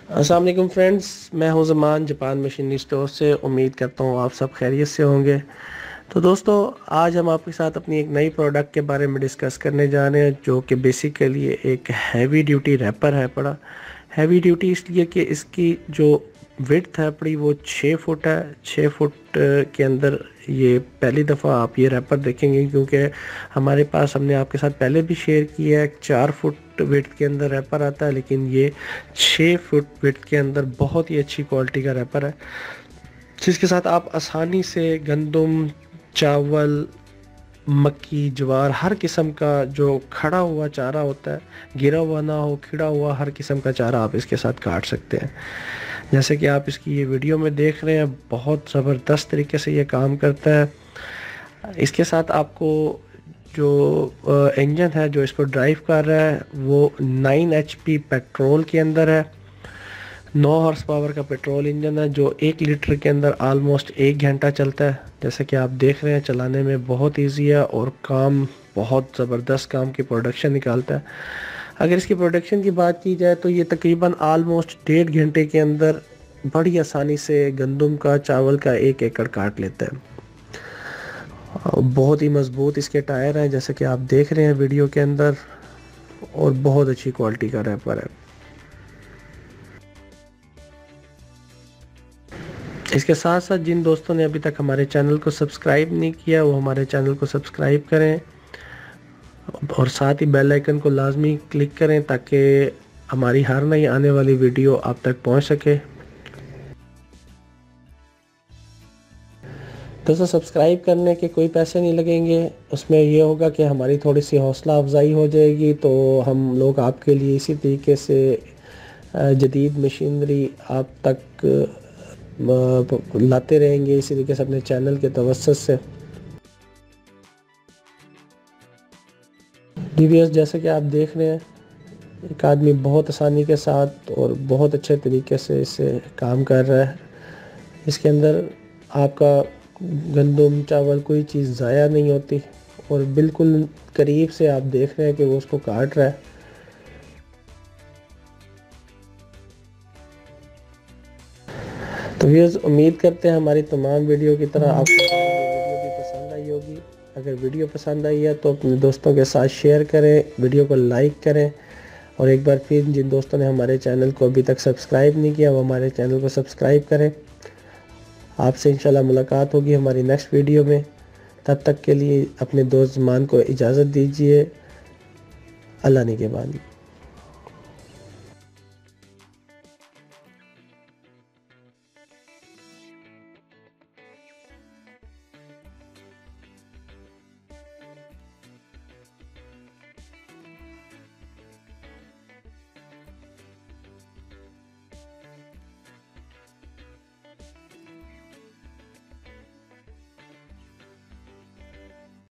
अस्सलाम वालेकुम फ्रेंड्स, मैं हूं ज़मान जापान मशीनरी स्टोर से। उम्मीद करता हूं आप सब खैरियत से होंगे। तो दोस्तों, आज हम आपके साथ अपनी एक नई प्रोडक्ट के बारे में डिस्कस करने जा रहे हैं, जो कि बेसिकली एक हैवी ड्यूटी रैपर है। बड़ा हैवी ड्यूटी इसलिए कि इसकी जो विड्थ है पड़ी वो 6 फुट है। 6 फुट के अंदर ये पहली दफ़ा आप ये रैपर देखेंगे, क्योंकि हमारे पास हमने आपके साथ पहले भी शेयर किया है 4 फुट विड्थ के अंदर रैपर आता है, लेकिन ये 6 फुट विड्थ के अंदर बहुत ही अच्छी क्वालिटी का रैपर है, जिसके साथ आप आसानी से गंदम, चावल, मक्की, ज्वार, हर किस्म का जो खड़ा हुआ चारा होता है, गिरा हुआ ना हो, खिड़ा हुआ, हर किस्म का चारा आप इसके साथ काट सकते हैं। जैसे कि आप इसकी ये वीडियो में देख रहे हैं, बहुत ज़बरदस्त तरीके से ये काम करता है। इसके साथ आपको जो इंजन है जो इसको ड्राइव कर रहा है वो 9 HP पेट्रोल के अंदर है। 9 हॉर्स पावर का पेट्रोल इंजन है जो 1 लीटर के अंदर ऑलमोस्ट 1 घंटा चलता है। जैसे कि आप देख रहे हैं, चलाने में बहुत इजी है और काम बहुत ज़बरदस्त काम की प्रोडक्शन निकालता है। अगर इसकी प्रोडक्शन की बात की जाए तो ये तकरीबन ऑलमोस्ट 1.5 घंटे के अंदर बड़ी आसानी से गंदम का, चावल का 1 एकड़ काट लेता है। बहुत ही मजबूत इसके टायर हैं, जैसे कि आप देख रहे हैं वीडियो के अंदर, और बहुत अच्छी क्वालिटी का रैपर है। इसके साथ साथ जिन दोस्तों ने अभी तक हमारे चैनल को सब्सक्राइब नहीं किया, वो हमारे चैनल को सब्सक्राइब करें और साथ ही बेल आइकन को लाजमी क्लिक करें, ताकि हमारी हर नई आने वाली वीडियो आप तक पहुंच सके। दोस्तों, सब्सक्राइब करने के कोई पैसे नहीं लगेंगे। उसमें ये होगा कि हमारी थोड़ी सी हौसला अफजाई हो जाएगी, तो हम लोग आपके लिए इसी तरीके से जदीद मशीनरी आप तक लाते रहेंगे, इसी तरीके से अपने चैनल के तवस्सुत से। व्यूअर्स, जैसे कि आप देख रहे हैं, एक आदमी बहुत आसानी के साथ और बहुत अच्छे तरीके से इससे काम कर रहा है। इसके अंदर आपका गंदम, चावल, कोई चीज़ ज़ाया नहीं होती, और बिल्कुल करीब से आप देख रहे हैं कि वो उसको काट रहा है। तो व्यूअर्स, उम्मीद करते हैं हमारी तमाम वीडियो की तरह आपको ये वीडियो भी पसंद आई होगी। अगर वीडियो पसंद आई है तो अपने दोस्तों के साथ शेयर करें, वीडियो को लाइक करें, और एक बार फिर जिन दोस्तों ने हमारे चैनल को अभी तक सब्सक्राइब नहीं किया वो हमारे चैनल को सब्सक्राइब करें। आपसे इंशाल्लाह मुलाकात होगी हमारी नेक्स्ट वीडियो में। तब तक के लिए अपने दोस्त ज़मान को इजाज़त दीजिए। अल्लाह निगहबान।